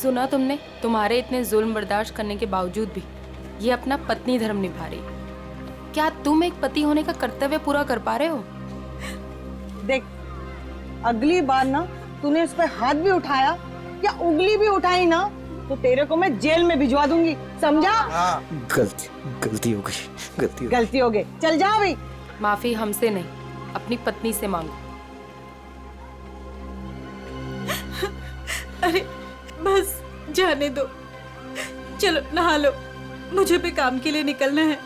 सुना तुमने? तुम्हारे इतने जुल्म बर्दाश्त करने के बावजूद भी ये अपना पत्नी धर्म निभा रही। क्या तुम एक पति होने का कर्तव्य पूरा कर पा रहे हो? देख, अगली बार ना तूने उस पर हाथ भी उठाया या उंगली भी उठाई ना तो तेरे को मैं जेल में भिजवा दूंगी, समझा? गलती हो गई, गलती हो गई। चल जाओ भाई। माफी हमसे नहीं, अपनी पत्नी से मांगो। अरे बस जाने दो, चलो नहा लो, मुझे भी काम के लिए निकलना है।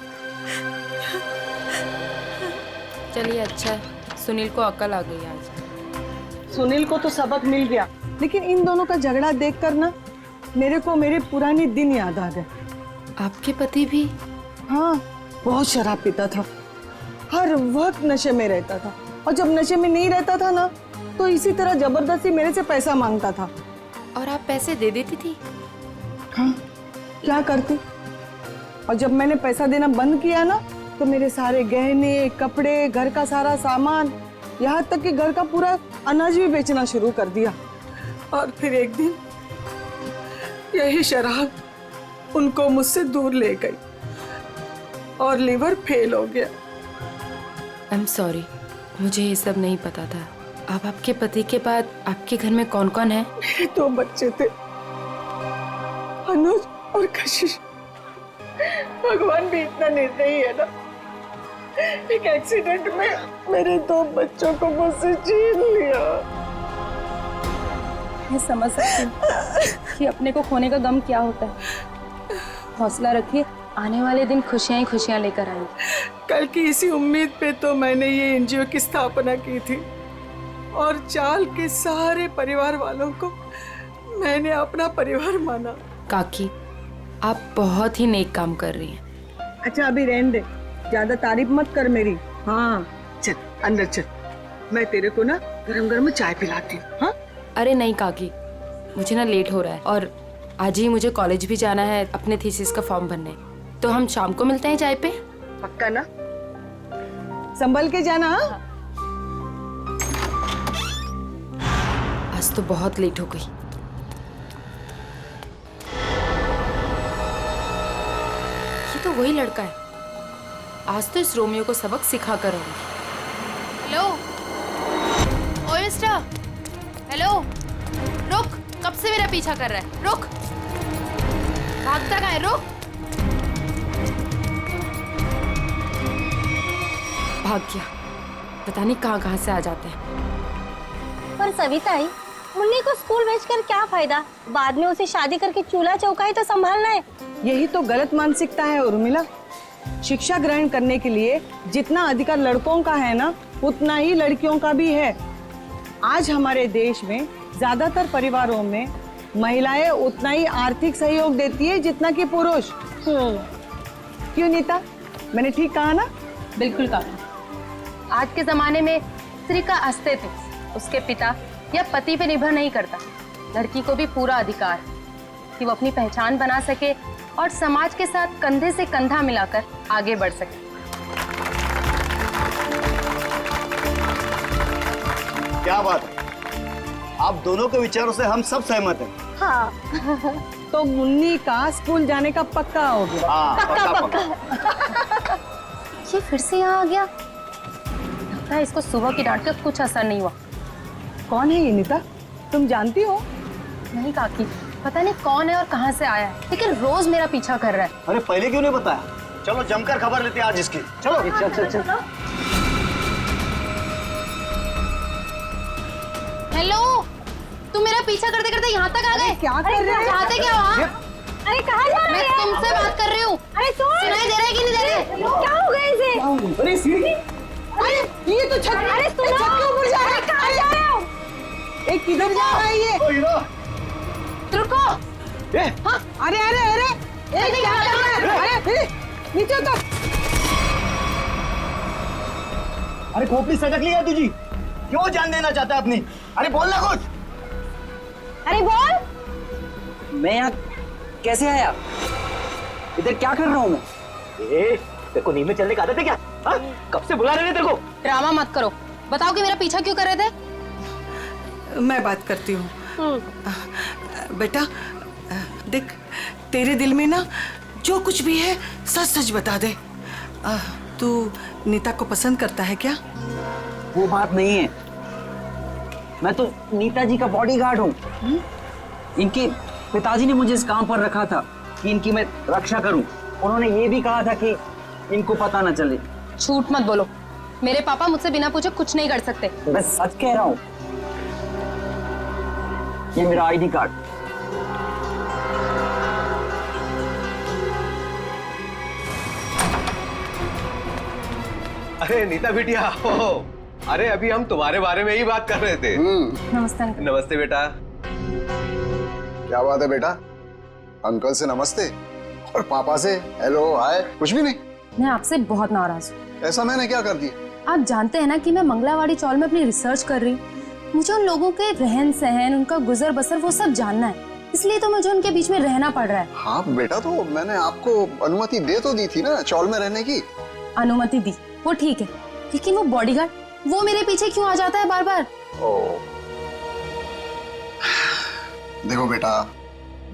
चलिए अच्छा है, सुनील को अकल आ गई आज। सुनील को तो सबक मिल गया, लेकिन इन दोनों का झगड़ा देखकर ना मेरे को मेरे पुराने दिन याद आ गए। आपके पति भी? हाँ, बहुत शराब पीता था, हर वक्त नशे में रहता था, और जब नशे में नहीं रहता था ना तो इसी तरह जबरदस्ती मेरे से पैसा मांगता था। और आप पैसे दे देती थी? हाँ, क्या करती? और जब मैंने पैसा देना बंद किया ना तो मेरे सारे गहने, कपड़े, घर का सारा सामान, यहाँ तक कि घर का पूरा अनाज भी बेचना शुरू कर दिया। और फिर एक दिन यही शराब उनको मुझसे दूर ले गई और लिवर फेल हो गया। आई एम सॉरी, मुझे ये सब नहीं पता था। अब आपके पति के बाद आपके घर में कौन कौन है? मेरे 2 बच्चे थे, अनुज और कशिश। भगवान भी इतना निर्दयी है ना, एक एक्सीडेंट में मेरे 2 बच्चों को मुझसे छीन लिया। मैं समझ सकती हूँ कि अपने को खोने का गम क्या होता है। हौसला रखिए, आने वाले दिन खुशियां ही खुशियां लेकर आएंगे। कल की इसी उम्मीद पे तो मैंने ये एनजीओ की स्थापना की थी, और चाल के सारे परिवार वालों को मैंने अपना परिवार माना। काकी, आप बहुत ही नेक काम कर रही हैं। अच्छा अभी रहने दे, ज्यादा तारीफ मत कर मेरी। हाँ चल अंदर चल, मैं तेरे को ना गरम गरम चाय पिलाती हूँ। हाँ? अरे नहीं काकी, मुझे ना लेट हो रहा है और आज ही मुझे कॉलेज भी जाना है अपने थीसिस का फॉर्म भरने। तो हम शाम को मिलते हैं चाय पे? पक्का ना? संभल के जाना। हाँ? आज तो बहुत लेट हो गई। ये तो वही लड़का है, आज तो इस रोमियो को सबक सिखा कर रहूंगी। हेलो ओए मिस्टर, हेलो रुक, कब से मेरा पीछा कर रहा है? रुक, भागता कहाँ है? रुक। भाग गया, पता नहीं कहाँ कहाँ से आ जाते हैं। पर सविताई, मुन्नी को स्कूल भेजकर क्या फायदा? बाद में उसे शादी करके चूल्हा चौका ही तो संभालना है। यही तो गलत मानसिकता है उर्मिला। शिक्षा ग्रहण करने के लिए जितना अधिकार लड़कों का है ना, उतना ही लड़कियों का भी है। आज हमारे देश में ज्यादातर परिवारों में महिलाएं उतना ही आर्थिक सहयोग देती है जितना कि पुरुष। क्यों नीता, मैंने ठीक कहा ना? बिल्कुल कहा। आज के जमाने में स्त्री का अस्तित्व उसके पिता या पति पे निर्भर नहीं करता। लड़की को भी पूरा अधिकार है कि वो अपनी पहचान बना सके और समाज के साथ कंधे से कंधा मिलाकर आगे बढ़ सके। क्या बात है, आप दोनों के विचारों से हम सब सहमत हैं। हाँ। तो मुन्नी का स्कूल जाने का पक्का हो गया। हाँ, पक्का। ये फिर से यहाँ आ गया। लगता है इसको सुबह की डांट का कुछ असर नहीं हुआ। कौन है ये नीता, तुम जानती हो? नहीं काकी, पता नहीं कौन है और कहाँ से आया है, लेकिन रोज मेरा पीछा कर रहा है। अरे पहले क्यों नहीं बताया? चलो जमकर खबर लेते हैं आज इसकी। चलो चल। हेलो, तुम मेरा पीछा करते करते यहाँ तक आ गए? क्या कर रहे हैं? चाहते क्या वहाँ? अरे कहाँ जा मैं तुमसे बात कर रही हूँ। अरे सुनाई दे रहा है कि नहीं दे रहा है? क्या हो गया इसे? अरे सीढ़ी, अरे ये तो छत, अरे सुनो, छत के ऊपर जा रहा है। कहाँ जा रहे हो? एक किधर जा रहा है ये? रुको। हाँ, अरे अरे अरे, एक क्या कर रहा है? अरे नीचे उतर। अरे खोपड़ी सटक लिया तुझी, क्यों जान देना चाहता है अपनी? अरे बोल ना कुछ। अरे बोल। मैं यहाँ कैसे आया? इधर क्या कर रहा हूँ मैं? तेरे को नींद में चलने की आदत है क्या? हाँ? कब से बुला रहे थे तेरे को? ड्रामा मत करो, बताओ कि मेरा पीछा क्यों कर रहे थे? मैं बात करती हूँ। बेटा देख, तेरे दिल में ना जो कुछ भी है सच सच बता दे। तू नीता को पसंद करता है क्या? वो बात नहीं है, मैं तो नीता जी का बॉडीगार्ड हूँ। इनके पिताजी ने मुझे इस काम पर रखा था कि इनकी मैं रक्षा करूं। उन्होंने ये भी कहा था कि इनको पता न चले। झूठ मत बोलो, मेरे पापा मुझसे बिना पूछे कुछ नहीं कर सकते। मैं सच कह रहा हूं। ये मेरा आईडी कार्ड। अरे नीता बिटिया, अरे अभी हम तुम्हारे बारे में ही बात कर रहे थे। नमस्ते अंकल। नमस्ते बेटा। क्या बात है बेटा, अंकल से नमस्ते और पापा से हेलो हाय कुछ भी नहीं। मैं आपसे बहुत नाराज हूँ। ऐसा मैंने क्या कर दिया? आप जानते हैं ना कि मैं मंगलावाड़ी चौल में अपनी रिसर्च कर रही हूँ। मुझे उन लोगों के रहन सहन, उनका गुजर बसर वो सब जानना है, इसलिए तो मुझे उनके बीच में रहना पड़ रहा है। हाँ बेटा, तो मैंने आपको अनुमति दे तो दी थी ना चौल में रहने की। अनुमति दी, वो ठीक है, लेकिन वो बॉडीगार्ड, वो मेरे पीछे क्यों आ जाता है बार बार? देखो बेटा,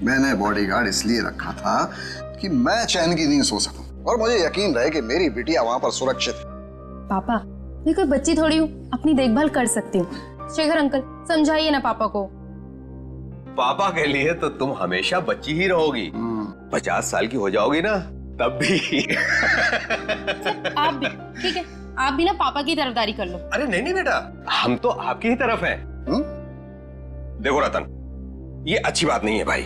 मैंने बॉडीगार्ड इसलिए रखा था कि मैं चैन की नींद सो सकूं और मुझे यकीन रहे कि मेरी बिटिया वहां पर सुरक्षित है। पापा, मैं कोई बच्ची थोड़ी हूँ, अपनी देखभाल कर सकती हूँ। शेखर अंकल, समझाइए ना पापा को। पापा के लिए तो तुम हमेशा बच्ची ही रहोगी। 50 साल की हो जाओगी ना तब भी। आप भी ठीक है, आप भी ना पापा की तरफदारी कर लो। अरे नहीं नहीं बेटा, हम तो आपकी ही तरफ हैं। देखो रतन, ये अच्छी बात नहीं है भाई।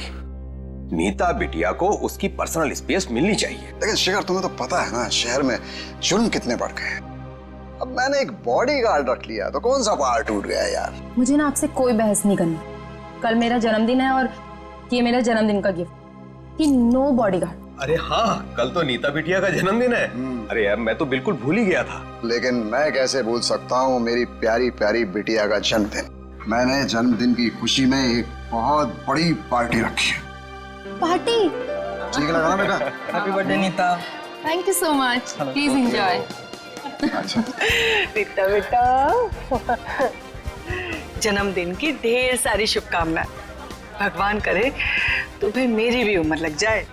नीता बिटिया को उसकी पर्सनल स्पेस मिलनी चाहिए। लेकिन शेखर, तुम्हें तो पता है ना शहर में जुर्म कितने बढ़ गए। अब मैंने एक बॉडीगार्ड रख लिया तो कौन सा पहाड़ टूट गया यार। मुझे ना आपसे कोई बहस नहीं करनी। कल मेरा जन्मदिन है और ये मेरा जन्मदिन का गिफ्ट कि नो बॉडीगार्ड। अरे हाँ, कल तो नीता बिटिया का जन्मदिन है। अरे यार, मैं तो बिल्कुल भूल ही गया था। लेकिन मैं कैसे भूल सकता हूँ मेरी प्यारी प्यारी बिटिया का जन्मदिन। मैंने जन्मदिन की खुशी में एक बहुत बड़ी पार्टी रखी है। पार्टी? ठीक लगा ना बेटा? Happy birthday Nita. Thank you so much, please enjoy. अच्छा नीता बेटा, जन्मदिन की ढेर सारी शुभकामनाएं। भगवान करे तुम्हें मेरी भी उम्र लग जाए।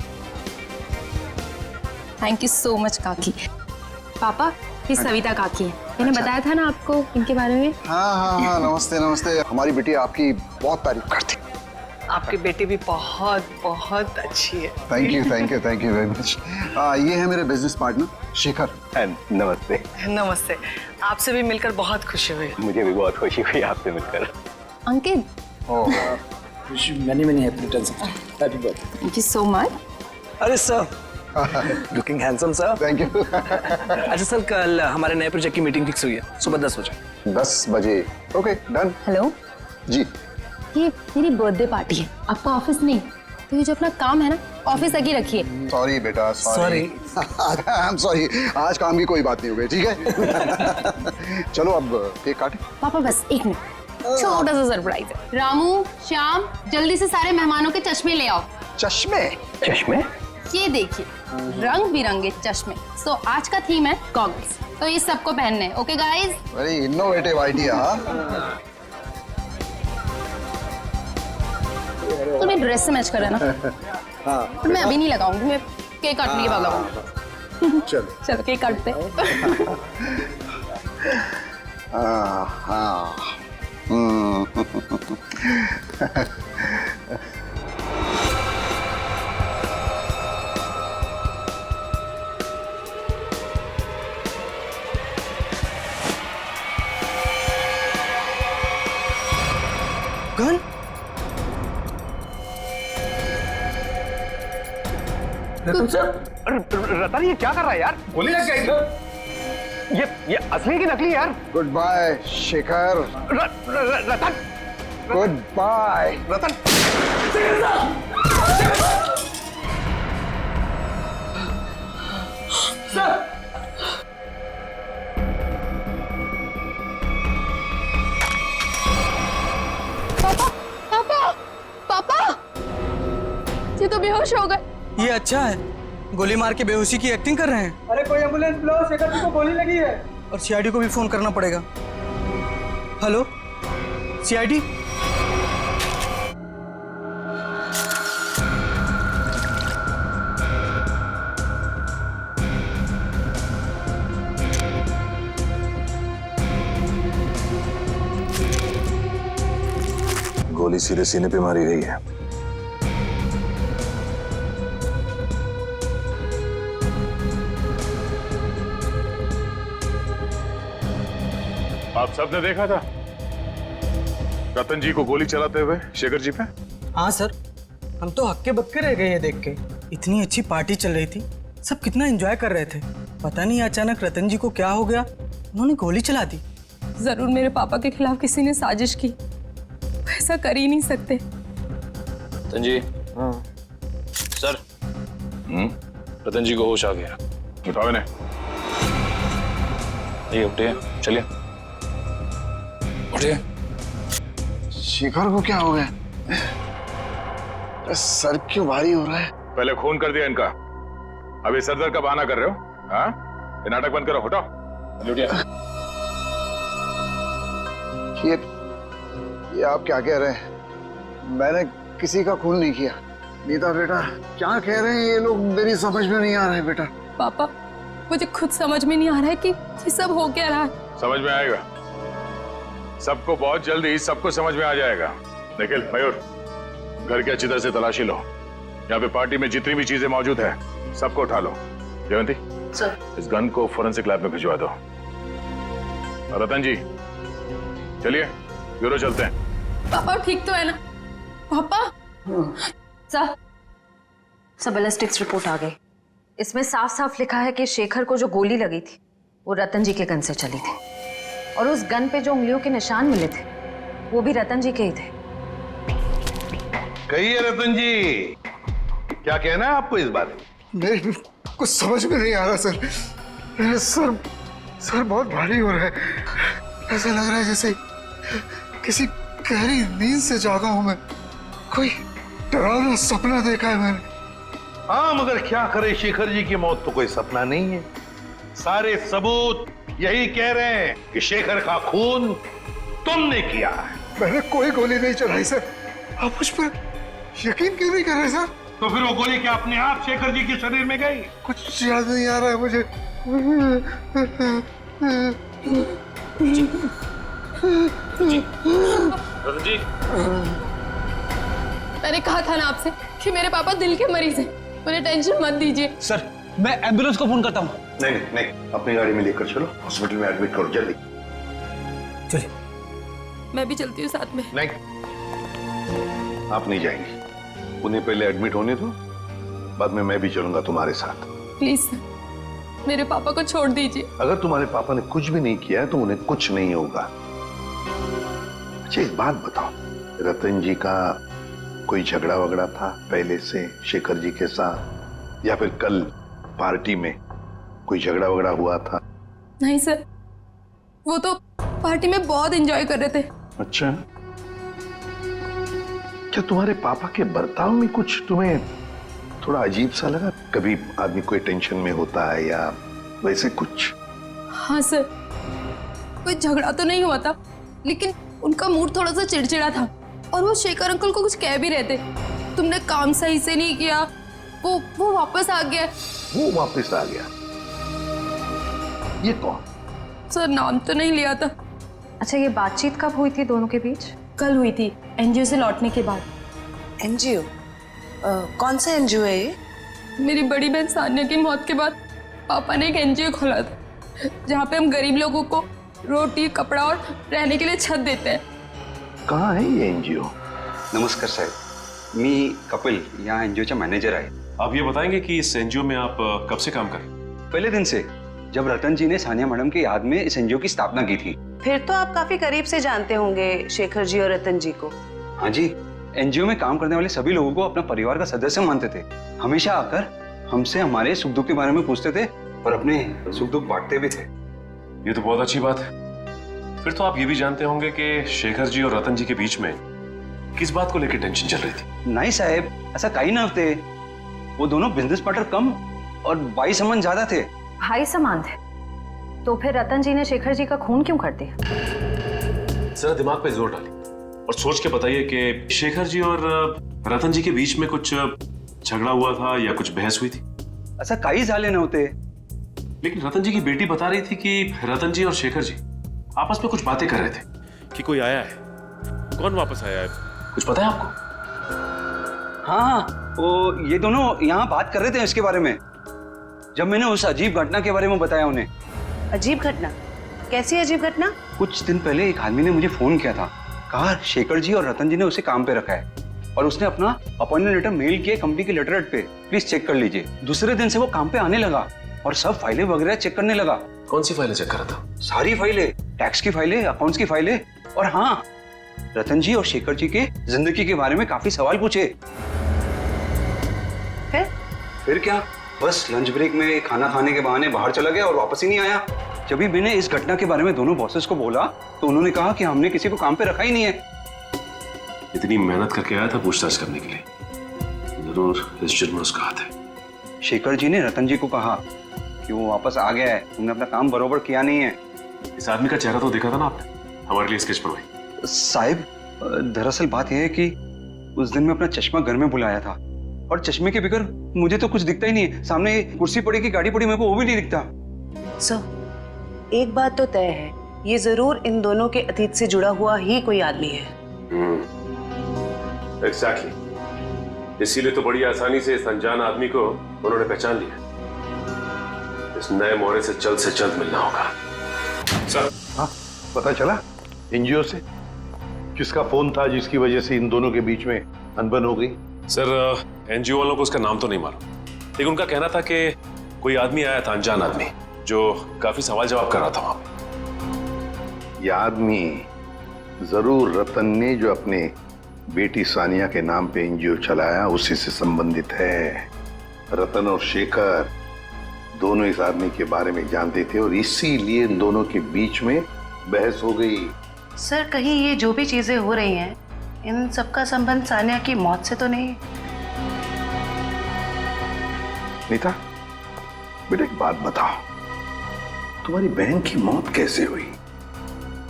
थैंक यू सो मच काकी। पापा, ये सविता काकी है, मैंने बताया था ना आपको इनके बारे में। हाँ, नमस्ते नमस्ते। हमारी बिटिया आपकी बहुत तारीफ करती। आपकी बेटी भी बहुत बहुत अच्छी है। Thank you very much. ये है मेरे बिजनेस पार्टनर शेखर। नमस्ते। नमस्ते, आपसे भी मिलकर बहुत खुशी हुई। मुझे भी बहुत खुशी हुई आपसे मिलकर। Ankit, many happy returns of happy birthday। Thank you so much. अरे sir, looking handsome sir. Thank you. अच्छा सर, कल हमारे नए प्रोजेक्ट की मीटिंग फिक्स हुई है सुबह 10 बजे। 10 बजे? Okay done. हेलो जी। ये मेरी बर्थडे पार्टी है, आपका ऑफिस नहीं, तो ये जो अपना काम है ना ऑफिस तक ही रखिए। सॉरी बेटा, सॉरी। आई एम सॉरी, आज काम की कोई बात नहीं हो गई, ठीक है। चलो अब केक काटे। पापा बस एक मिनट, छोटा सा सरप्राइज है। रामू, श्याम, जल्दी से सारे मेहमानों के चश्मे ले आओ। चश्मे? चश्मे? ये देखिए, रंग बिरंगे चश्मे। सो आज का थीम है गॉगल्स, तो ये सबको पहनने हैं। Okay guys? Very innovative idea. तुम्हें ड्रेस से मैच कर रहा है ना? तो मैं अभी नहीं लगाऊंगी, मैं केक काटने के बाद लगाऊंगी। चलो चलो केक काटते हैं। हाँ। गन? रतन, ये क्या कर रहा है यार? गोली लग जाएगी। ये असली की नकली यार? Good bye Shekhar. Ratan, good bye Ratan. पापा, ये तो बेहोश हो गए। ये अच्छा है, गोली मार के बेहोशी की एक्टिंग कर रहे हैं। अरे कोई एम्बुलेंस बुलाओ, शेखर जी को गोली लगी है। और सीआईडी को भी फोन करना पड़ेगा। Hello CID? गोली सीधे सीने पे मारी गई है। आप सबने देखा था रतन जी को गोली चलाते हुए शेखर जी पे? हाँ सर, हम तो हक्के बक्के रह गए ये देख के। इतनी अच्छी पार्टी चल रही थी, सब कितना एंजॉय कर रहे थे। पता नहीं अचानक रतन जी को क्या हो गया, उन्होंने गोली चला दी। जरूर मेरे पापा के खिलाफ किसी ने साजिश की, ऐसा कर ही नहीं सकते। रतन जी। सर, रतन जी को होश आ गया। बताओ इन्हें। ये उठिए, चलिए उठिए। शेखर को क्या हो गया? सर क्यों भारी हो रहा है? पहले खून कर दिया इनका, अभी सर दर्द का बहाना कर रहे हो? हाँ, ये नाटक बंद करो, हटाओ। उठिए। ये आप क्या कह रहे हैं? मैंने किसी का खून नहीं किया। नीता बेटा, क्या कह रहे हैं ये लोग? मेरी समझ में नहीं आ रहा है बेटा। पापा, मुझे खुद समझ में नहीं आ रहा है कि ये सब हो क्या रहा है। समझ में आएगा, सबको बहुत जल्दी सबको समझ में आ जाएगा। निखिल, मयूर, घर की अच्छी तरह से तलाशी लो। यहाँ पे पार्टी में जितनी भी चीजें मौजूद है सबको उठा लो। जयंती सर, इस गन को फोरेंसिक लैब में भिजवा दो। रतन जी चलिए ब्यूरो चलते हैं। पापा ठीक तो है ना? पापा सर बैलिस्टिक्स रिपोर्ट आ गई। इसमें साफ साफ लिखा है कि शेखर को जो गोली लगी थी वो रतन जी के गन से चली थी, और उस गन पे जो उंगलियों के निशान मिले थे वो भी रतन जी के ही थे। कहिए रतन जी, क्या कहना है आपको इस बारे में? नहीं, कुछ समझ में नहीं आ रहा सर। मेरा सर बहुत भारी हो रहा है। ऐसा लग रहा है जैसे किसी गहरी नींद से जागा हूं मैं। कोई डरावना सपना देखा है मैंने। हाँ, मगर क्या करे, शेखर जी की मौत तो कोई सपना नहीं है। सारे सबूत यही कह रहे हैं कि शेखर का खून तुमने किया है। मैंने कोई गोली नहीं चलाई सर। आप मुझ पर यकीन क्यों नहीं कर रहे सर? तो फिर वो गोली क्या अपने आप शेखर जी के शरीर में गई? कुछ याद नहीं आ रहा है मुझे। रतन जी, मैंने कहा था ना आपसे कि मेरे पापा दिल के मरीज हैं, उन्हें टेंशन मत दीजिए। सर, मैं एम्बुलेंस को फोन करता हूँ। नहीं, अपनी गाड़ी में लेकर चलो, हॉस्पिटल में एडमिट करो जल्दी। चलिए। मैं भी चलती हूँ साथ में। नहीं, आप नहीं जाएंगी। उन्हें पहले एडमिट होने दो, बाद में मैं भी चलूंगा तुम्हारे साथ। प्लीज सर, मेरे पापा को छोड़ दीजिए। अगर तुम्हारे पापा ने कुछ भी नहीं किया है तो उन्हें कुछ नहीं होगा। अच्छा, एक बात बताओ, रतन जी का कोई झगड़ा वगड़ा था पहले से शेखर जी के साथ, या फिर कल पार्टी में कोई झगड़ा वगड़ा हुआ था? नहीं सर, वो तो पार्टी में बहुत एंजॉय कर रहे थे। अच्छा, क्या तुम्हारे पापा के बर्ताव में कुछ तुम्हें थोड़ा अजीब सा लगा? कभी आदमी कोई टेंशन में होता है या वैसे कुछ? हाँ सर, कोई झगड़ा तो नहीं हुआ था, लेकिन उनका मूड थोड़ा सा चिड़चिड़ा था, और वो शेखर अंकल को कुछ कह भी रहे थे। तुमने काम सही से नहीं किया, वो वापस आ गया। वो वापस आ गया? ये कौन? सर, नाम तो नहीं लिया था। अच्छा, ये बातचीत कब हुई थी दोनों के बीच? कल हुई थी, एनजीओ से लौटने के बाद। एनजीओ? कौन सा एनजीओ है ये? मेरी बड़ी बहन सान्या की मौत के बाद पापा ने एक एनजीओ खोला था, जहाँ पे हम गरीब लोगों को रोटी, कपड़ा और रहने के लिए छत देते हैं। कहाँ है ये एनजीओ? नमस्कार साहेब, मी कपिल, यहाँ एनजीओचा मॅनेजर आहे। आप ये बताएंगे कि इस एनजीओ में आप कब से काम कर रहे हैं? पहले दिन से, जब रतन जी ने सानिया मैडम की याद में इस एनजीओ की स्थापना की थी। फिर तो आप काफी करीब से जानते होंगे शेखर जी और रतन जी को। हाँ जी, एनजीओ में काम करने वाले सभी लोगों को अपना परिवार का सदस्य मानते थे। हमेशा आकर हमसे हमारे सुख दुख के बारे में पूछते थे और अपने सुख दुख बांटते भी थे। ये तो बहुत अच्छी बात है। फिर तो आप ये भी जानते होंगे कि शेखर जी और रतन जी के बीच में किस बात को लेकर टेंशन चल रही थी? नहीं साहब, ऐसा कहीं ना थे। वो दोनों बिजनेस पार्टनर कम और भाई समान ज्यादा थे। भाई समान थे? तो फिर रतन जी ने शेखर जी का खून क्यों कर दिया? जरा दिमाग पे जोर डालिए और सोच के बताइए कि शेखर जी और रतन जी के बीच में कुछ झगड़ा हुआ था या कुछ बहस हुई थी? ऐसा कई झाले नव्हते। लेकिन रतन जी की बेटी बता रही थी कि रतन जी और शेखर जी आपस में कुछ बातें कर रहे थे कि कोई आया है। कौन वापस आया है? कुछ पता है आपको? हाँ, वो ये दोनों यहाँ बात कर रहे थे इसके बारे में, जब मैंने उस अजीब घटना के बारे में बताया उन्हें। अजीब घटना? कैसी अजीब घटना? कुछ दिन पहले एक आदमी ने मुझे फोन किया था, कहा शेखर जी और रतन जी ने उसे काम पे रखा है और उसने अपना अपॉइंटमेंट लेटर मेल किया कंपनी के लेटरहेड पे, प्लीज चेक कर लीजिए। दूसरे दिन से वो काम पे आने लगा और सब फाइलें वगैरह चेक करने लगा। कौन सी फाइलें चेक कर रहा था? सारी फाइलें, टैक्स की फाइलें, अकाउंट्स की फाइलें, और हाँ, रतन जी और शेखर जी के जिंदगी के बारे में काफी सवाल पूछे। फिर क्या, बस लंच ब्रेक में खाना खाने के बहाने बाहर चला गया और वापस ही नहीं आया। जब भी मैंने इस घटना के बारे में दोनों बॉसेस को बोला तो उन्होंने कहा कि हमने किसी को काम पे रखा ही नहीं है। इतनी मेहनत करके आया था पूछताछ करने के लिए, जरूर इस जुर्म में उसका हाथ है। शेखर जी ने रतन जी को कहा कि वो वापस आ गया है, तुमने अपना काम बरोबर किया नहीं है। इस आदमी का चेहरा तो देखा था ना आपने, हमारे लिए स्केच बनवाई। साहिब, दरअसल बात यह है कि उस दिन मैं अपना चश्मा घर में बुलाया था और चश्मे के बगैर मुझे तो कुछ दिखता ही नहीं है। सामने कुर्सी पड़ी की गाड़ी पड़ी, मेरे को वो भी नहीं दिखता। एक बात तो तय है, ये जरूर इन दोनों के अतीत से जुड़ा हुआ ही कोई आदमी है। एग्जैक्टली, इसीलिए तो बड़ी आसानी से इस अनजान आदमी को उन्होंने पहचान लिया। इस नए मोहरे से जल्द मिलना होगा। सर, हाँ, पता चला एनजीओ से किसका फोन था जिसकी वजह से इन दोनों के बीच में अनबन हो गई? सर, एनजीओ वालों को उसका नाम तो नहीं मालूम, लेकिन उनका कहना था कि कोई आदमी आया था, अनजान आदमी, जो काफी सवाल जवाब कर रहा था वहां पे। यह आदमी जरूर रतन ने जो अपने बेटी सानिया के नाम पे एनजीओ चलाया उसी से संबंधित है। रतन और शेखर दोनों इस आदमी के बारे में जानते थे और इसीलिए इन दोनों के बीच में बहस हो गई। सर, कहीं ये जो भी चीजें हो रही हैं, इन सबका संबंध सानिया की मौत से तो नहीं? नीता, बेटा एक बात बताओ, तुम्हारी बहन की मौत कैसे हुई?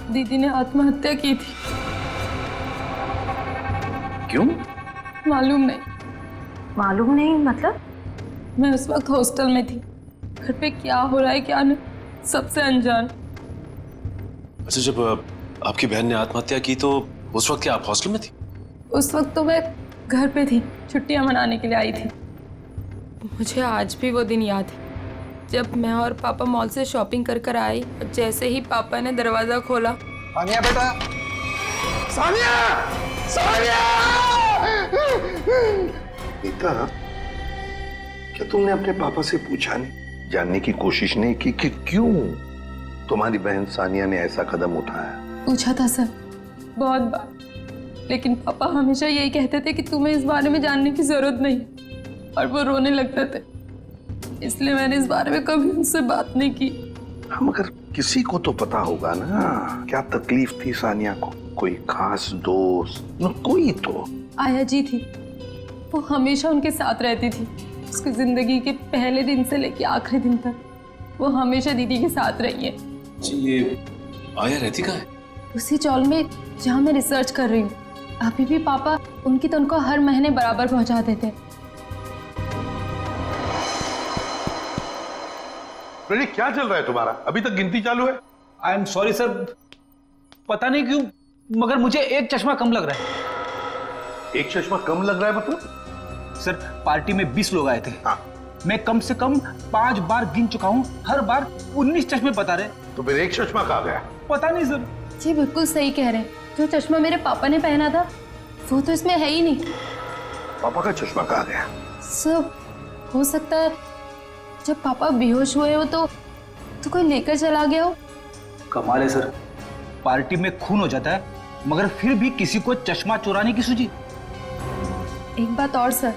दीदी ने आत्महत्या की थी। क्यों? मालूम नहीं। मालूम नहीं मतलब? मैं उस वक्त हॉस्टल में थी, घर पे क्या हो रहा है क्या नहीं, सबसे अनजान। अच्छा, जब आपकी बहन ने आत्महत्या की तो उस वक्त क्या आप हॉस्टल में थी? उस वक्त तो मैं घर पे थी, छुट्टियां मनाने के लिए आई थी। मुझे आज भी वो दिन याद है जब मैं और पापा मॉल से शॉपिंग कर आई और जैसे ही पापा ने दरवाजा खोला। सानिया बेटा, सानिया, सानिया! नीता, क्या तुमने अपने पापा से पूछा नहीं, जानने की कोशिश नहीं की कि क्यों तुम्हारी बहन सानिया ने ऐसा कदम उठाया? पूछा था सर, बहुत बार, लेकिन पापा हमेशा यही कहते थे कि तुम्हें इस बारे में जानने की जरूरत नहीं, और वो रोने लगते थे। इसलिए मैंने इस बारे में कभी उनसे बात नहीं की। हम अगर किसी को तो पता होगा ना क्या तकलीफ थी सानिया को, कोई खास दोस्त न कोई तो। आया जी थी, वो हमेशा उनके साथ रहती थी। उसकी जिंदगी के पहले दिन से लेके आखिरी दिन तक वो हमेशा दीदी के साथ रही है। जी, ये आया रहती कहाँ है? उसी चौल में जहाँ मैं रिसर्च कर रही हूँ। अभी भी पापा उनकी तनख्वाह हर महीने बराबर पहुँचा देते। क्या चल रहा है तुम्हारा? अभी तक गिनती चालू है? आई एम सॉरी सर, पता नहीं क्यों मगर मुझे एक चश्मा कम लग रहा है। एक चश्मा कम लग रहा है मतलब? सर, पार्टी में 20 लोग आए थे। हाँ। मैं कम से कम 5 बार गिन चुका हूँ, हर बार 19 चश्मे बता रहे। तो फिर एक चश्मा कहाँ गया? पता नहीं सर। जी बिल्कुल सही कह रहे हैं, जो चश्मा मेरे पापा ने पहना था वो तो इसमें है ही नहीं। पापा का चश्मा कहाँ गया? सब हो सकता है जब पापा बेहोश हुए हो तो कोई लेकर चला गया हो। कमाल है सर, पार्टी में खून हो जाता है मगर फिर भी किसी को चश्मा चुराने की सूझी। एक बात और सर,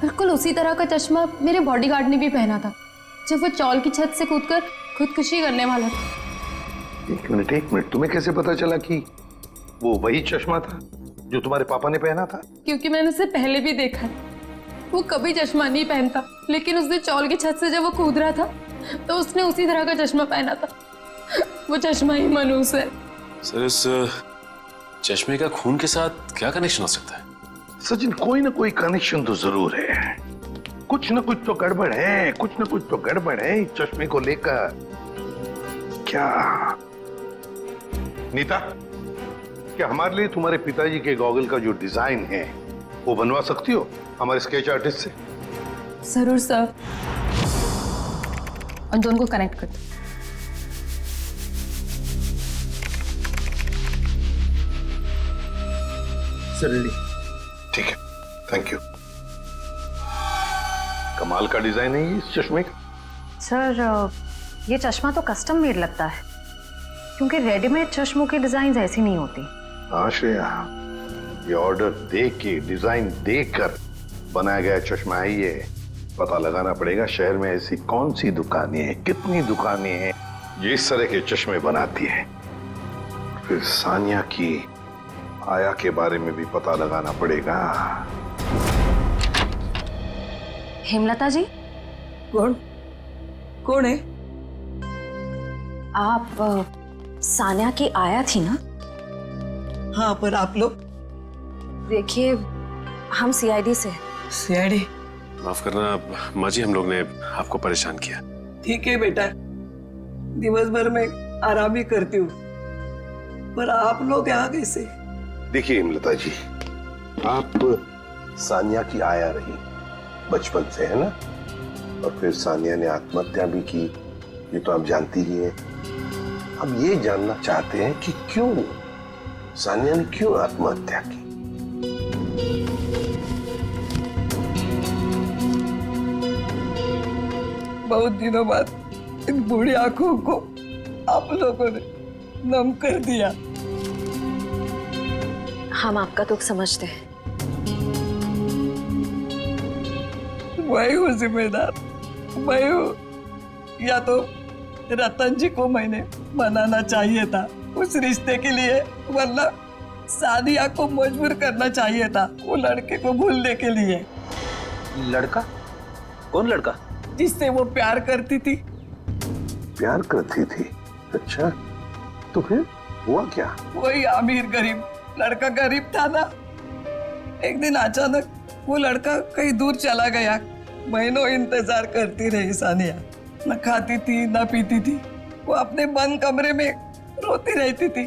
बिल्कुल उसी तरह का चश्मा मेरे बॉडीगार्ड ने भी पहना था जब वो चौल की छत से कूदकर खुदकुशी करने वाला था। एक मिनट, तुम्हें कैसे पता चला कि वो वही चश्मा था जो तुम्हारे पापा ने पहना था? क्योंकि मैंने उसे पहले भी देखा है, वो कभी चश्मा नहीं पहनता, लेकिन उस दिन चौल की छत से जब वो कूद रहा था तो उसने उसी तरह का चश्मा पहना था। वो चश्मा ही मनूस है। सर, इस चश्मे का खून के साथ क्या कनेक्शन हो सकता है? सचिन, कोई ना कोई कनेक्शन तो जरूर है। कुछ ना कुछ तो गड़बड़ है, कुछ ना कुछ तो गड़बड़ है इस चश्मे को लेकर। क्या नीता, क्या हमारे लिए तुम्हारे पिताजी के गॉगल का जो डिजाइन है वो बनवा सकती हो हमारे स्केच आर्टिस्ट से? जरूर सर। उन दोनों को कनेक्ट कर दो। जल्दी। ठीक है, थैंक यू। कमाल का डिजाइन है ये इस चश्मे का। सर ये चश्मा तो कस्टम मेड लगता है, क्योंकि रेडीमेड चश्मों की डिजाइन ऐसी नहीं होती। हाँ श्रेया, ये ऑर्डर दे के डिजाइन देकर बनाया गया चश्मा है ये। पता लगाना पड़ेगा शहर में ऐसी कौन सी दुकानें हैं, कितनी दुकानें हैं जो इस तरह के चश्मे बनाती हैं। फिर सानिया की आया के बारे में भी पता लगाना पड़ेगा। हेमलता जी। कौन कौन है? आप सानिया की आया थी ना? हाँ, पर आप लोग? देखिए, हम सीआईडी से। सीआईडी? माफ करना माँ जी, हम लोग ने आपको परेशान किया। ठीक है बेटा, दिवस भर में आराम ही करती हूँ, पर आप लोग यहाँ कैसे? देखिए हिमलता जी, आप सानिया की आया रही बचपन से, है ना? और फिर सानिया ने आत्महत्या भी की, ये तो आप जानती ही हैं। अब ये जानना चाहते हैं कि क्यों सानिया ने क्यों आत्महत्या की। बहुत दिनों बाद इन बूढ़ी आंखों को आप लोगों ने नम कर दिया। हम आपका दुख समझते हैं। मैं हूँ जिम्मेदार, मैं हूँ। या तो रतन जी को मैंने मनाना चाहिए था उस रिश्ते के लिए, वरना सानिया को मजबूर करना चाहिए था वो लड़के को भूलने के लिए। लड़का? कौन लड़का? जिससे वो प्यार करती थी। प्यार करती थी? अच्छा, तो फिर हुआ क्या? वही अमीर गरीब लड़का गरीब था ना। एक दिन अचानक वो लड़का कहीं दूर चला गया। महीनों इंतजार करती रही सानिया, न खाती थी न पीती थी। वो अपने बंद कमरे में रोती रहती थी।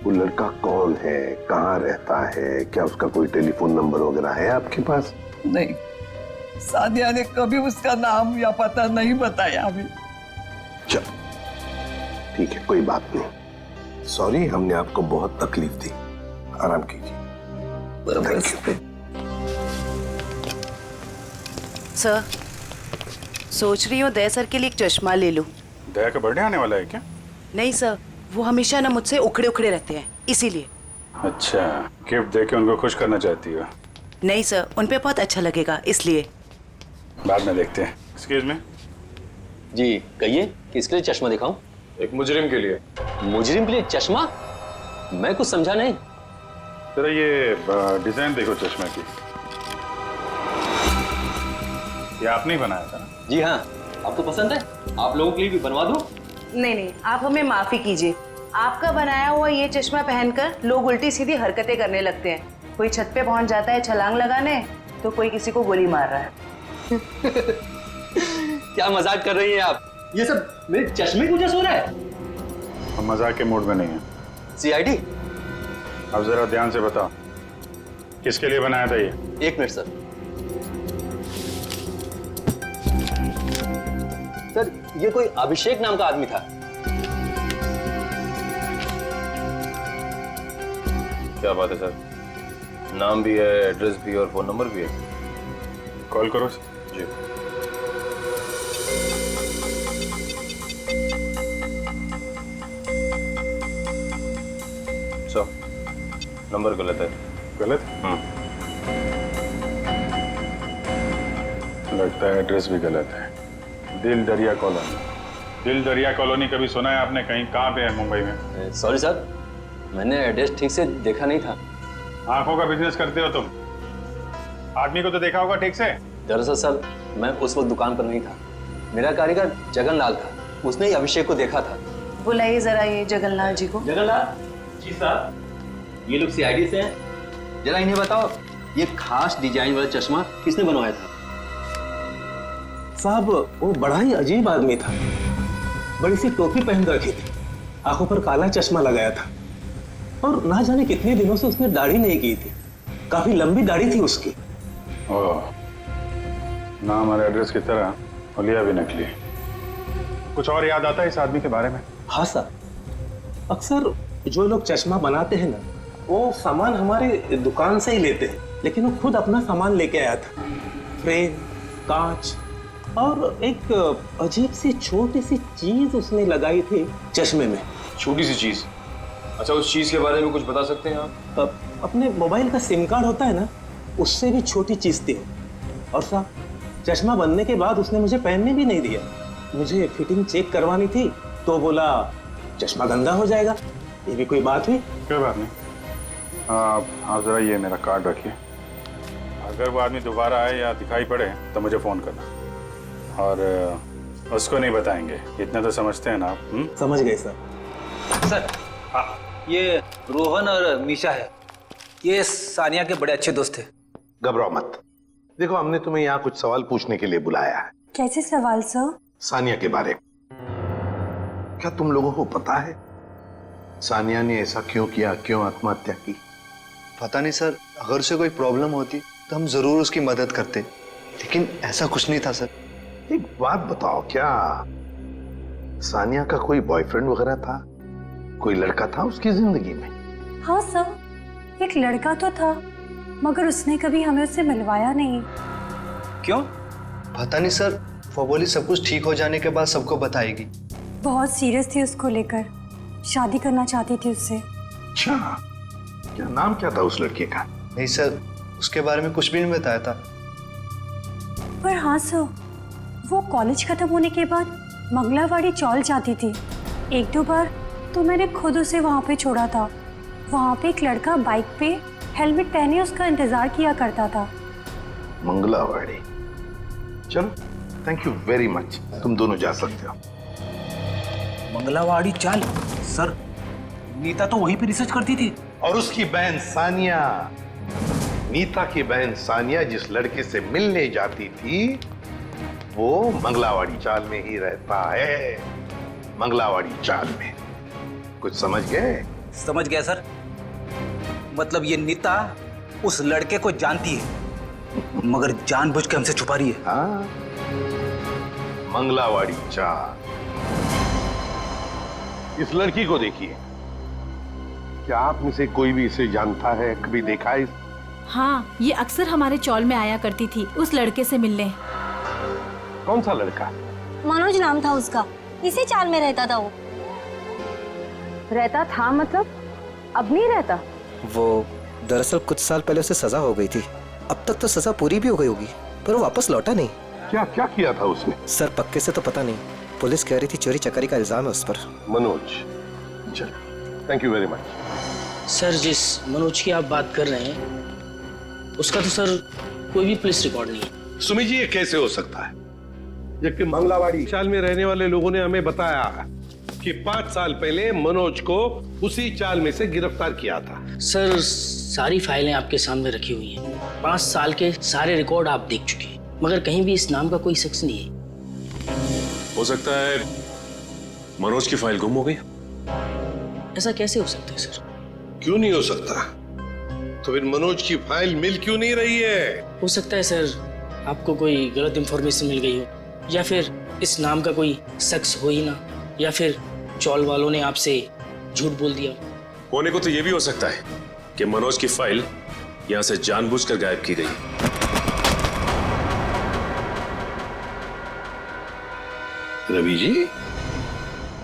वो लड़का कौन है, कहाँ रहता है, क्या उसका कोई टेलीफोन नंबर वगैरह है आपके पास? नहीं, सानिया ने कभी उसका नाम या पता नहीं बताया हमें। चल ठीक है, कोई बात नहीं। सॉरी, हमने आपको बहुत तकलीफ दी। आराम कीजिए। सर, सोच रही हूँ दया सर के लिए एक चश्मा ले लूं। दया का बर्थडे आने वाला है क्या? नहीं सर, वो हमेशा ना मुझसे उखड़े उखड़े रहते हैं, इसीलिए। अच्छा, गिफ्ट देके उनको खुश करना चाहती हो? नहीं सर, उन पे बहुत अच्छा लगेगा, इसलिए। बाद में देखते हैं। एक्सक्यूज मी जी, कहिए किसके लिए चश्मा दिखाऊं? एक मुजरिम के लिए। मुजरिम के लिए चश्मा? मैं कुछ समझा नहीं। जरा ये डिजाइन देखो चश्मे की। ये आपने ही बनाया था ना? जी हाँ, आपको पसंद है? आप लोगों के लिए भी बनवा दूं? नहीं नहीं, आप हमें माफी कीजिए। आपका बनाया हुआ ये चश्मा पहनकर लोग उल्टी सीधी हरकतें करने लगते हैं। कोई छत पे पहुंच जाता है छलांग लगाने, तो कोई किसी को गोली मार रहा है। क्या मजाक कर रही हैं आप? ये सब मेरे चश्मे की वजह से हो रहा है? हम मजाक के मूड में नहीं है। सीआईडी, अब जरा ध्यान से बताओ, किसके लिए बनाया था ये? एक मिनट सर। सर, ये कोई अभिषेक नाम का आदमी था। क्या बात है सर, नाम भी है, एड्रेस भी और फोन नंबर भी है। कॉल करो जी। सर, नंबर गलत है। गलत? लगता है एड्रेस भी गलत है। दिल दरिया कॉलोनी। दिल दरिया कॉलोनी कभी सुना है आपने? कहीं कहाँ पे है मुंबई में? सॉरी सर, मैंने एड्रेस ठीक से देखा नहीं था। आंखों का बिजनेस करते हो तुम? आदमी को तो देखा होगा ठीक से। दरअसल सर, मैं उस वक्त दुकान पर नहीं था। मेरा कारीगर जगनलाल था, उसने ही अभिषेक को देखा था। बुलाइए जरा ये जगनलाल जी को। जगनलाल जी साहब, ये लोग सीआईडी से हैं। जरा इन्हें बताओ, ये खास डिजाइन वाला चश्मा किसने बनवाया था? साहब, वो बड़ा ही अजीब आदमी था। बड़ी सी टोपी पहन रखी थी, आंखों पर काला चश्मा लगाया था और ना जाने कितने दिनों से उसने दाढ़ी नहीं की थी। काफी लंबी दाढ़ी थी उसकी। ओह, नाम और एड्रेस की तरह हुलिया भी नकली। कुछ और याद आता है इस आदमी के बारे में? हाँ सर, अक्सर जो लोग चश्मा बनाते हैं ना, वो सामान हमारे दुकान से ही लेते हैं, लेकिन वो खुद अपना सामान लेके आया था। फ्रेम, कांच और एक अजीब सी छोटी सी चीज उसने लगाई थी चश्मे में। छोटी सी चीज? अच्छा, उस चीज के बारे में कुछ बता सकते हैं आप? अपने मोबाइल का सिम कार्ड होता है ना, उससे भी छोटी चीज थी। और साहब, चश्मा बनने के बाद उसने मुझे पहनने भी नहीं दिया। मुझे फिटिंग चेक करवानी थी तो बोला चश्मा गंदा हो जाएगा। ये भी कोई बात हुई? कोई बात नहीं, आप जरा ये मेरा कार्ड रखिए। अगर वो आदमी दोबारा आए या दिखाई पड़े तो मुझे फोन करना, और उसको नहीं बताएंगे, इतना तो समझते हैं ना आप? समझ गए सर। सर हाँ, ये रोहन और मीशा है, ये सानिया के बड़े अच्छे दोस्त थे। घबराओ मत। देखो, हमने तुम्हें यहाँ कुछ सवाल पूछने के लिए बुलाया है। कैसे सवाल सर? सानिया के बारे में। क्या तुम लोगों को पता है सानिया ने ऐसा क्यों किया, क्यों आत्महत्या की? पता नहीं सर, अगर उसे कोई प्रॉब्लम होती तो हम जरूर उसकी मदद करते, लेकिन ऐसा कुछ नहीं था सर। एक बात बताओ, क्या सानिया का कोई बॉयफ्रेंड वगैरह था? कोई लड़का था उसकी जिंदगी में? हाँ सर, एक लड़का तो था, मगर उसने कभी हमें उससे मिलवाया नहीं। क्यों? पता नहीं सर, वो बोली सब कुछ ठीक हो जाने के बाद सबको बताएगी। बहुत सीरियस थी उसको लेकर, शादी करना चाहती थी उससे। अच्छा, क्या नाम क्या था उस लड़के का? नहीं सर, उसके बारे में कुछ भी नहीं बताया था। पर हाँ सर, वो कॉलेज खत्म होने के बाद मंगलावाड़ी चौल जाती थी। एक दो बार तो मैंने खुद उसे वहाँ पे छोड़ा था। वहाँ पे एक लड़का बाइक पे हेलमेट पहने उसका इंतजार किया करता था। मंगलावाड़ी, चलो थैंक यू वेरी मच, तुम दोनों जा सकते हो। मंगलावाड़ी चाल? सर, नीता तो वहीं पे रिसर्च करती थी। और उसकी बहन सानिया, नीता की बहन सानिया जिस लड़के से मिलने जाती थी वो मंगलावाड़ी चाल में ही रहता है। मंगलावाड़ी चाल में। कुछ समझ गए? समझ गया सर। मतलब ये नीता उस लड़के को जानती है, मगर जानबूझ के हमसे छुपा रही है। हाँ, मंगलावाड़ी चाल। इस लड़की को देखिए, क्या आप में से कोई भी इसे जानता है, कभी देखा है? हाँ, ये अक्सर हमारे चौल में आया करती थी उस लड़के से मिलने। कौन सा लड़का? मनोज नाम था उसका, इसी चाल में रहता था वो। रहता था मतलब अब नहीं रहता? वो दरअसल कुछ साल पहले उसे सजा हो गई थी। अब तक तो सजा पूरी भी हो गई होगी, पर वो वापस लौटा नहीं। क्या क्या किया था उसने? सर पक्के से तो पता नहीं, पुलिस कह रही थी चोरी चकारी का इल्जाम है उस पर। मनोज, चल, thank you very much. Sir, जिस मनोज की आप बात कर रहे हैं उसका तो सर कोई भी पुलिस रिकॉर्ड नहीं है। सुमी जी, ये कैसे हो सकता है, जबकि मंगलावाड़ी चाल में रहने वाले लोगों ने हमें बताया कि 5 साल पहले मनोज को उसी चाल में से गिरफ्तार किया था। सर, सारी फाइलें आपके सामने रखी हुई हैं। 5 साल के सारे रिकॉर्ड आप देख चुके हैं, मगर कहीं भी इस नाम का कोई शख्स नहीं है। हो सकता है मनोज की फाइल गुम हो गई। ऐसा कैसे हो सकता है सर? क्यों नहीं हो सकता? तो फिर मनोज की फाइल मिल क्यों नहीं रही है? हो सकता है सर आपको कोई गलत इंफॉर्मेशन मिल गई हो, या फिर इस नाम का कोई शख्स हो ही ना, या फिर चौल वालों ने आपसे झूठ बोल दिया। होने को तो ये भी हो सकता है कि मनोज की फाइल यहां से जानबूझकर गायब की गई। रवि जी,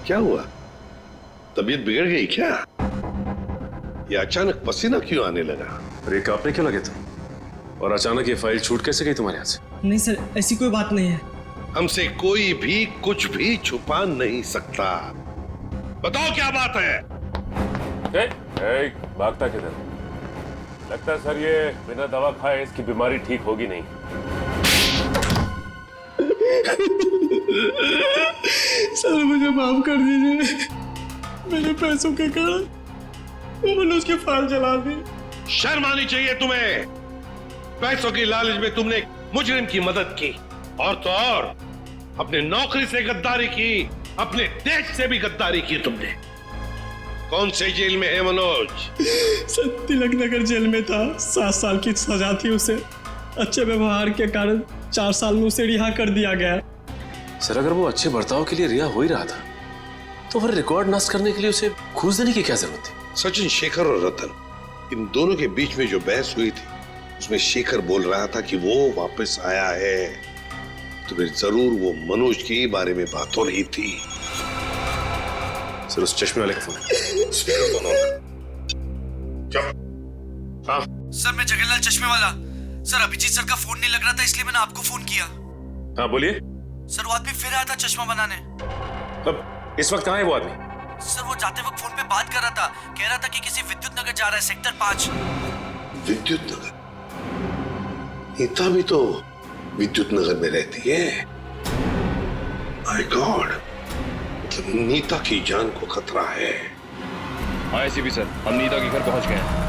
क्या हुआ? तबीयत बिगड़ गई क्या? ये अचानक पसीना क्यों आने लगा? अरे कांपने क्यों लगे तुम? और अचानक ये फाइल छूट कैसे गई तुम्हारे हाथ से? नहीं सर, ऐसी कोई बात नहीं है। हमसे कोई भी कुछ भी छुपा नहीं सकता। बताओ क्या बात है? भागता किधर? लगता है सर ये बिना दवा खाए इसकी बीमारी ठीक होगी नहीं। सर मुझे माफ कर दीजिए, मेरे पैसों के कारण मैंने उसकी फाइल जला दी। शर्म आनी चाहिए तुम्हें। पैसों की लालच में तुमने एक मुजरिम की मदद की, और तो और अपने नौकरी से गद्दारी की, अपने देश से भी गद्दारी की तुमने। कौन से जेल में है मनोज? सर तिलक नगर जेल में था, 7 साल की सजा थी उसे। अच्छे व्यवहार के कारण 4 साल में उसे रिहा कर दिया गया। सर अगर वो अच्छे बर्ताव के लिए रिहा हो ही रहा था तो फिर रिकॉर्ड नष्ट करने के लिए उसे घूस देने की क्या जरूरत थी? सचिन, शेखर और रतन, इन दोनों के बीच में जो बहस हुई थी उसमें शेखर बोल रहा था कि वो वापस आया है, तो फिर जरूर वो मनोज के बारे में बात हो रही थी। सर उस चश्मे वाले का फोन हाँ सर मैं जगन्नाथ चश्मे वाला। सर अभिजीत सर का फोन नहीं लग रहा था, इसलिए मैंने आपको फोन किया। हाँ बोलिए। सर वो आदमी फिर आया था चश्मा बनाने। अब इस वक्त कहाँ है वो आदमी? सर वो जाते वक्त फोन पे बात कर रहा था, कह रहा था कि किसी विद्युत नगर जा रहा है, सेक्टर 5। विद्युत नगर? नीता भी तो विद्युत नगर में रहती है। माय गॉड, मतलब नीता की जान को खतरा है। हाँ एसीपी सर, हम नीता के घर पहुंच गए हैं।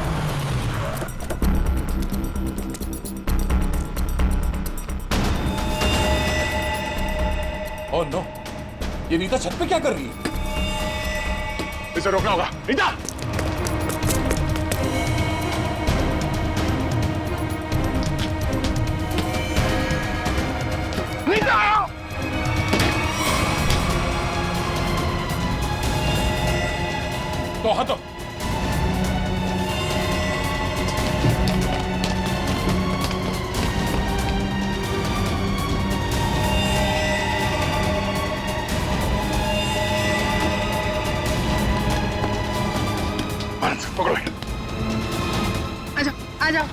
ओह नो, ये नीता छत पे क्या कर रही है? इसे रोकना होगा। नीता! नीता! तो हटो। पकड़ो। आ जाओ।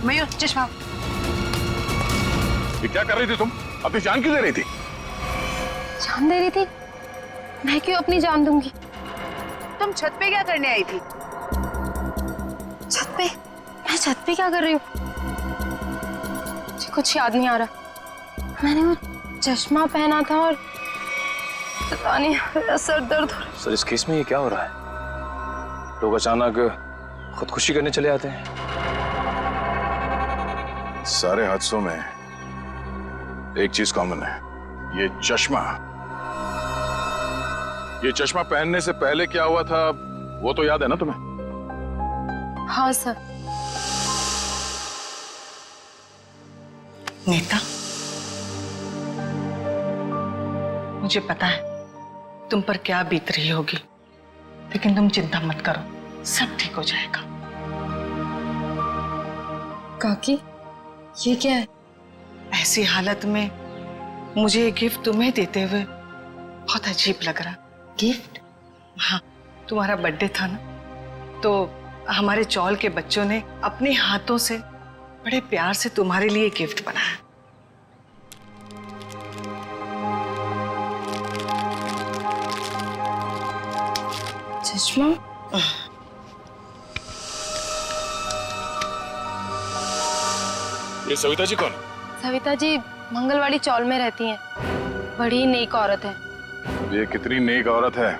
मयूर चश्मा। ये क्या कर रही थी तुम? अपनी जान क्यों दे रही थी? जान दे रही थी? मैं क्यों अपनी जान दूंगी? तुम छत पे क्या करने आई थी? छत पे? मैं छत पे क्या कर रही हूँ? मुझे कुछ याद नहीं आ रहा। मैंने वो चश्मा पहना था और पता नहीं मेरा सर दर्द हो रहा है। सर इस केस में ये क्या हो रहा है? लोग अचानक खुदकुशी करने चले आते हैं। सारे हादसों में एक चीज कॉमन है, ये चश्मा। ये चश्मा पहनने से पहले क्या हुआ था वो तो याद है ना तुम्हें? हाँ सर। नीता, मुझे पता है तुम पर क्या बीत रही होगी, लेकिन तुम चिंता मत करो, सब ठीक हो जाएगा। काकी, ये क्या है? ऐसी हालत में मुझे ये गिफ्ट तुम्हें देते हुए बहुत अजीब लग रहा। गिफ्ट? हाँ, तुम्हारा बर्थडे था ना, तो हमारे चौल के बच्चों ने अपने हाथों से बड़े प्यार से तुम्हारे लिए गिफ्ट बनाया। चश्मा? ये सविता जी कौन? सविता जी मंगलवाड़ी चौल में रहती हैं। बड़ी नेक औरत है। ये कितनी नेक औरत है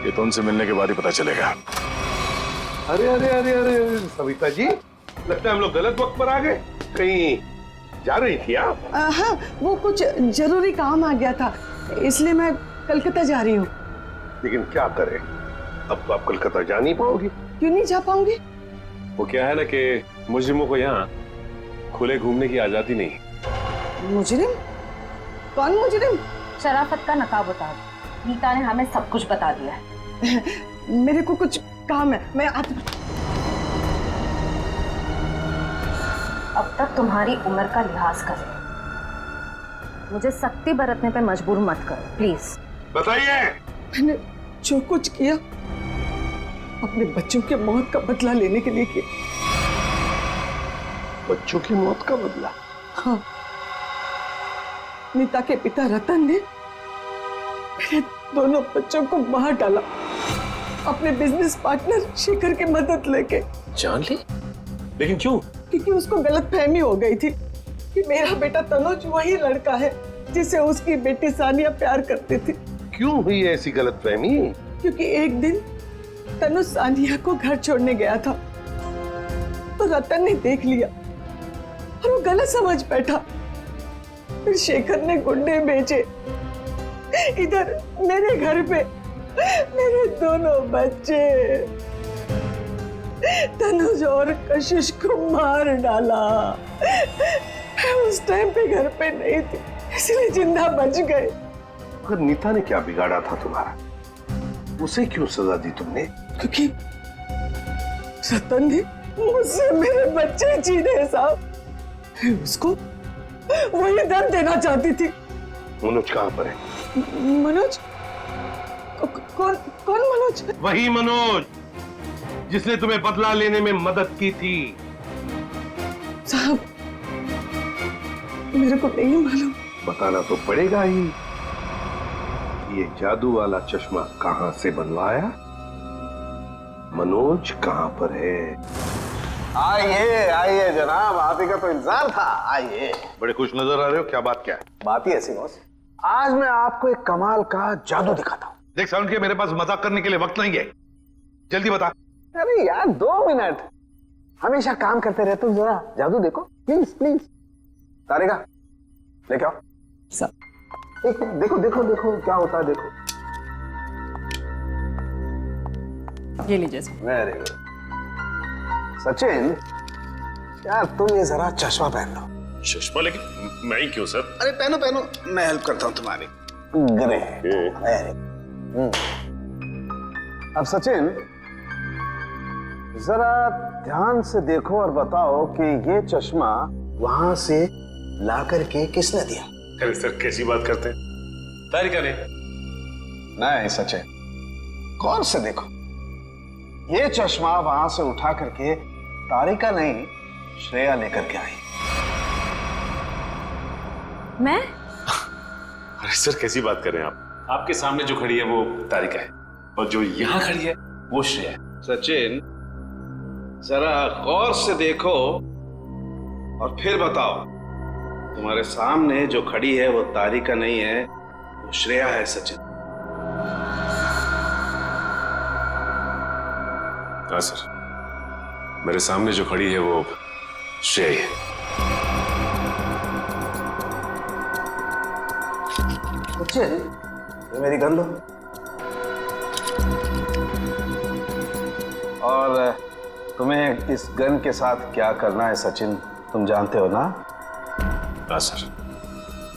ये तो उनसे मिलने के बाद ही पता चलेगा। अरे अरे अरे अरे सविता जी, लगता है हम लोग गलत वक्त पर आ गए। कहीं जा रही थी आप? हाँ, वो कुछ जरूरी काम आ गया था, इसलिए मैं कलकत्ता जा रही हूँ। लेकिन क्या करें, अब तो आप कलकत्ता जा नहीं पाओगी। क्यों नहीं जा पाऊंगी? वो क्या है ना कि मुजरिमों को यहाँ खुले घूमने की आजादी नहीं। मुजरिम? कौन मुजरिम? शराफत का नकाब उतार। नीता ने हमें सब कुछ बता दिया है। मेरे को कुछ काम है, मैं अब तक तुम्हारी उम्र का लिहाज करें। मुझे सख्ती बरतने पे मजबूर मत करो प्लीज। बताइए। मैंने जो कुछ किया अपने बच्चों के मौत का बदला लेने के लिए किया। बच्चों की मौत का बदला? हाँ, नीता के पिता रतन ने मेरे दोनों बच्चों को मार डाला, अपने बिजनेस पार्टनर शेखर की मदद लेके। जान ली? लेकिन क्यों? क्योंकि उसको गलतफहमी हो गई थी कि मेरा बेटा तनुज वही लड़का है जिसे उसकी बेटी सानिया प्यार करती थी। क्यों हुई ऐसी गलतफहमी? क्योंकि एक दिन तनुज सानिया को घर छोड़ने गया था तो रतन ने देख लिया और वो गलत समझ बैठा। फिर शेखर ने गुंडे भेजे, इधर मेरे घर पे मेरे दोनों बच्चे तनुज और कशिश को मार डाला। मैं उस टाइम पे घर पे नहीं थी, इसलिए जिंदा बच गए। पर नीता ने क्या बिगाड़ा था तुम्हारा? उसे क्यों सजा दी तुमने? क्योंकि रतन ने मुझसे मेरे बच्चे छीने साहब। उसको वही दर्द देना चाहती थी। मनोज कहाँ पर है? मनोज? कौन मनोज? वही मनोज जिसने तुम्हें बदला लेने में मदद की थी। साहब मेरे को नहीं मालूम। बताना तो पड़ेगा ही। ये जादू वाला चश्मा कहां से बनवाया? मनोज कहां पर है? आइए आइए जनाब, आप ही का तो इंतजार था। आइए। बड़े खुश नजर आ रहे हो, क्या बात क्या है? बात ही ऐसी बॉस, आज मैं आपको एक कमाल का जादू दिखाता हूँ। देख साउंड के मेरे पास मजाक करने के लिए वक्त नहीं है, जल्दी बता। अरे यार 2 मिनट, हमेशा काम करते रहते हो, जरा जादू देखो प्लीज प्लीज। तारिका लेके आओ। देखो देखो देखो देखो क्या होता है, देखो। ये लीजिए। Very good. सचिन यार तुम ये जरा चश्मा पहन लो। चश्मा? लेकिन मैं ही क्यों सर? अरे पहनो पहनो, मैं हेल्प करता हूँ तुम्हारी। अब सचिन जरा ध्यान से देखो और बताओ कि ये चश्मा वहां से ला करके किसने दिया? अरे सर कैसी बात करते हैं? तारिका ने। नहीं सचिन, गौर से देखो, ये चश्मा वहां से उठा करके तारिका नहीं श्रेया लेकर के आई। मैं? अरे सर कैसी बात कर रहे हैं आप? आपके सामने जो खड़ी है वो तारिका है और जो यहाँ खड़ी है वो श्रेया है। सचिन जरा गौर से देखो और फिर बताओ, तुम्हारे सामने जो खड़ी है वो तारिका नहीं है, वो श्रेया है। सचिन। हाँ सर, मेरे सामने जो खड़ी है वो श्रेया है। सचिन ये मेरी गन लो और तुम्हें इस गन के साथ क्या करना है सचिन तुम जानते हो ना? हाँ सर,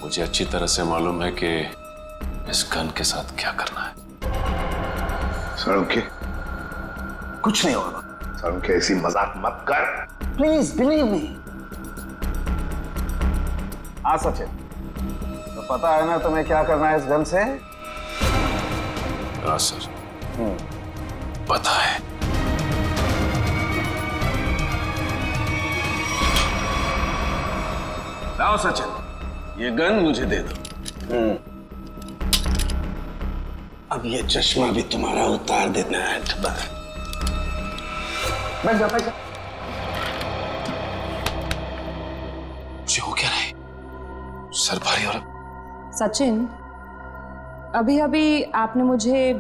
मुझे अच्छी तरह से मालूम है कि इस गन के साथ क्या करना है। साळुंखे, कुछ नहीं होगा। साळुंखे ऐसी मजाक मत कर, प्लीज बिलीव मी। हाँ सचिन, तो पता है ना तुम्हें क्या करना है इस गन से? हाँ सर, पता है। लाओ सचिन, ये गन मुझे दे दो। अब ये चश्मा भी तुम्हारा उतार देना है। बैठ जा बैठ जा। हो क्या रहा है? सर भारी और सचिन, अभी अभी आपने मुझे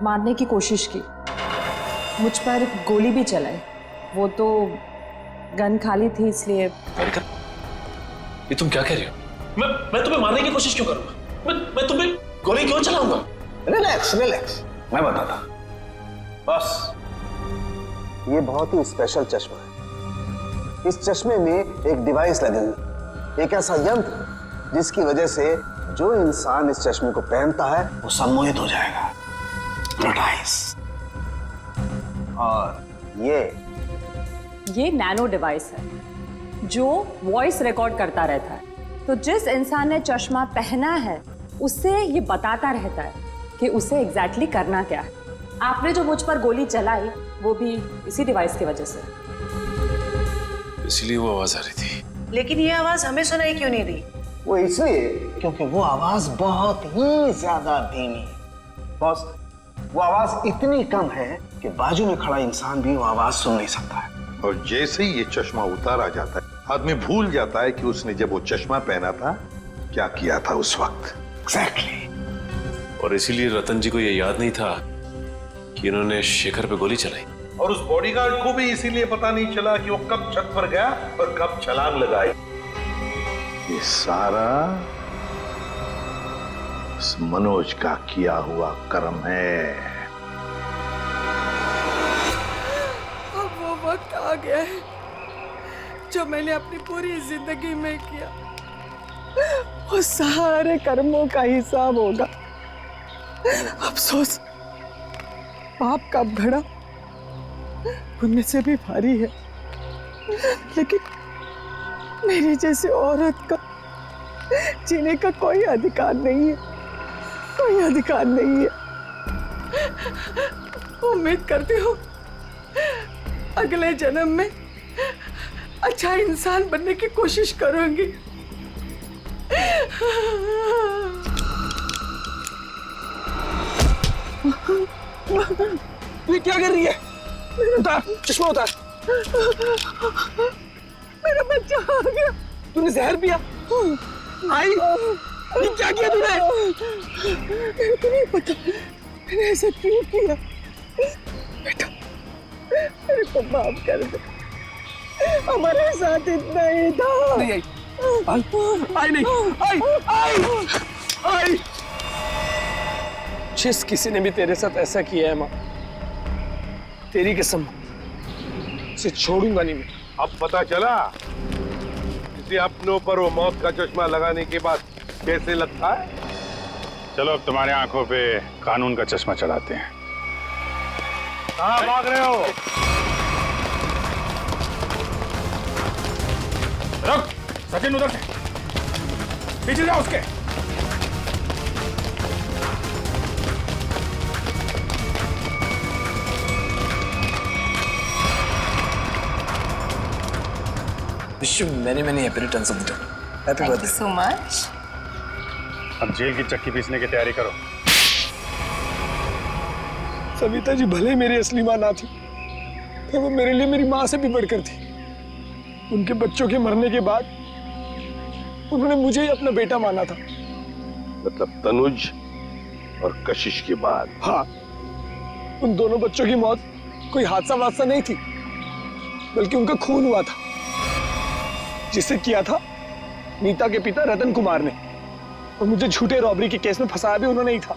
मारने की कोशिश की, मुझ पर गोली भी चलाई, वो तो गन खाली थी इसलिए। ये तुम क्या कह रही हो? मैं तुम्हें मारने की कोशिश क्यों करूंगा? मैं तुम्हें गोली क्यों चलाऊंगा? रिलैक्स रिलैक्स, मैं बताता। बस ये बहुत ही स्पेशल चश्मा है। इस चश्मे में एक डिवाइस लगी हुई, एक ऐसा यंत्र जिसकी वजह से जो इंसान इस चश्मे को पहनता है वो सम्मोहित हो जाएगा, hypnotize। और ये नैनो डिवाइस है जो वॉइस रिकॉर्ड करता रहता है, तो जिस इंसान ने चश्मा पहना है उससे ये बताता रहता है कि उसे एग्जैक्टली करना क्या है। आपने जो मुझ पर गोली चलाई वो भी इसी डिवाइस की वजह से। इसलिए वो आवाज आ रही थी। लेकिन ये आवाज हमें सुनाई क्यों नहीं दी? वो इसलिए क्योंकि वो आवाज बहुत ही ज्यादा धीमी है। बॉस, वो आवाज इतनी कम है कि बाजू में खड़ा इंसान भी वो आवाज सुन नहीं सकता है। और जैसे ही ये चश्मा उतारा जाता है, आदमी भूल जाता है कि उसने जब वो चश्मा पहना था क्या किया था उस वक्त। एग्जैक्टली। और इसीलिए रतन जी को ये याद नहीं था कि इन्होंने शेखर पे गोली चलाई। और उस बॉडीगार्ड को भी इसीलिए पता नहीं चला कि वो कब छत पर गया और कब छलांग लगाई। ये सारा उस मनोज का किया हुआ कर्म है। अब वो वक्त आ गया है जो मैंने अपनी पूरी जिंदगी में किया, वो सारे कर्मों का हिसाब होगा। अफसोस पाप का घड़ा पुण्य से भी भारी है, लेकिन मेरी जैसी औरत का जीने का कोई अधिकार नहीं है, कोई अधिकार नहीं है। उम्मीद करती हूँ अगले जन्म में अच्छा इंसान बनने की कोशिश करूंगी। तू क्या कर रही है? उतार चश्मा उतार। मेरा बच्चा आ गया। तूने जहर पिया? आई ये क्या किया तूने? मेरे को नहीं पता मैंने ऐसा क्यों किया। बेटा मेरे को माफ कर दे, हमारे साथ इतना ही था। नहीं आई, आई नहीं, आई। जिस किसी ने भी तेरे साथ ऐसा किया है माँ, तेरी कसम उसे छोड़ूंगा नहीं मैं। अब पता चला किसी अपनों पर वो मौत का चश्मा लगाने के बाद कैसे लगता है। चलो अब तुम्हारे आंखों पे कानून का चश्मा चढ़ाते हैं। कहाँ भाग रहे हो? रुक, सचिन उधर से पीछे जाओ उसके। Wish you many happy returns of the day. Happy birthday. so much. अब जेल की चक्की पीसने की तैयारी करो। सविता जी भले मेरी असली माँ ना थी, पर वो मेरे लिए मेरी माँ से भी बढ़कर थी। उनके बच्चों के मरने के बाद उन्होंने मुझे ही अपना बेटा माना था। मतलब तनुज और कशिश के बाद? हाँ, उन दोनों बच्चों की मौत कोई हादसा वादसा नहीं थी, बल्कि उनका खून हुआ था, जिसे किया था नीता के पिता रतन कुमार ने, और मुझे झूठे रॉबरी के केस में फंसाया भी उन्होंने ही था।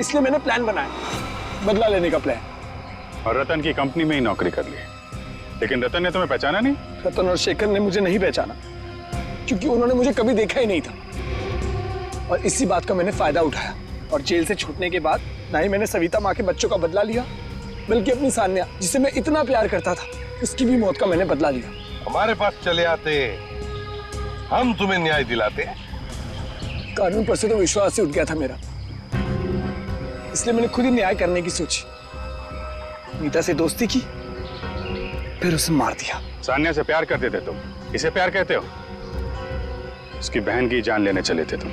इसलिए मैंने प्लान बनाया, बदला लेने का प्लान। और रतन की कंपनी में ही नौकरी कर ली, लेकिन रतन ने तुम्हें पहचाना नहीं? रतन और शेखर ने मुझे नहीं पहचाना, क्योंकि उन्होंने मुझे कभी देखा ही नहीं था। और इसी बात का मैंने फायदा उठाया, और जेल से छूटने के बाद ना ही मैंने सविता माँ के बच्चों का बदला लिया, बल्कि अपनी सान्या, जिसे मैं इतना प्यार करता था, उसकी भी मौत का मैंने बदला लिया। हमारे पास चले आते, हम तुम्हें न्याय दिलाते। कानून पर से तो विश्वास ही उठ गया था मेरा, इसलिए मैंने खुद ही न्याय करने की सोची। नीता से दोस्ती की, फिर उसे मार दिया। सान्या से प्यार करते थे तुम, इसे प्यार कहते हो? उसकी बहन की जान लेने चले थे तुम।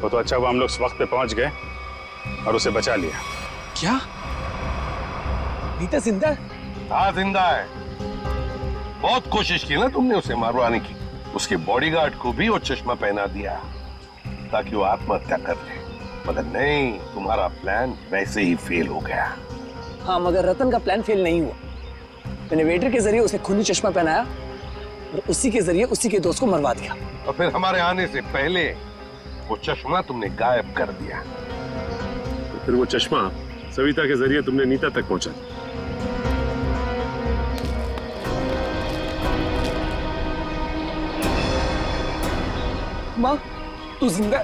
वो तो अच्छा हुआ हम लोग इस वक्त पे पहुंच गए और उसे बचा लिया। क्या नीता जिंदा है? हाँ जिंदा है। बहुत कोशिश की ना तुमने उसे मारवाने की। उसके बॉडीगार्ड को भी वो चश्मा पहना दिया ताकि वो आत्महत्या कर ले, मगर नहीं, तुम्हारा प्लान वैसे ही फेल हो गया। हाँ, मगर रतन का प्लान फेल नहीं हुआ। मैंने वेटर के जरिए उसे खूनी चश्मा पहनाया और उसी के जरिए उसी के दोस्त को मरवा दिया। और फिर हमारे आने से पहले वो चश्मा तुमने गायब कर दिया। तो फिर वो चश्मा सविता के जरिए तुमने नीता तक पहुंचा। माँ, तू जिंदा?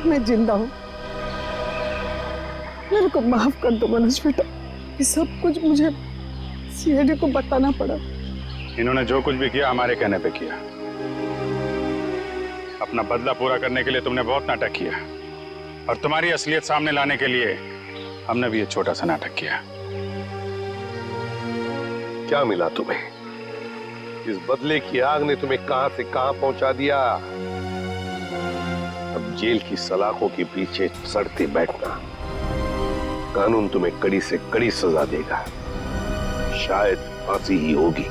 मैं जिंदा हूँ। मेरे को माफ कर दो मनोज बेटा, ये सब कुछ मुझे सीआईडी को बताना पड़ा। इन्होंने जो कुछ भी किया हमारे कहने पे किया। अपना बदला पूरा करने के लिए तुमने बहुत नाटक किया, और तुम्हारी असलियत सामने लाने के लिए हमने भी ये छोटा सा नाटक किया। क्या मिला तुम्हें? इस बदले की आग ने तुम्हें कहां से कहां पहुंचा दिया। अब जेल की सलाखों के पीछे सड़ते बैठना। कानून तुम्हें कड़ी से कड़ी सजा देगा, शायद फांसी ही होगी।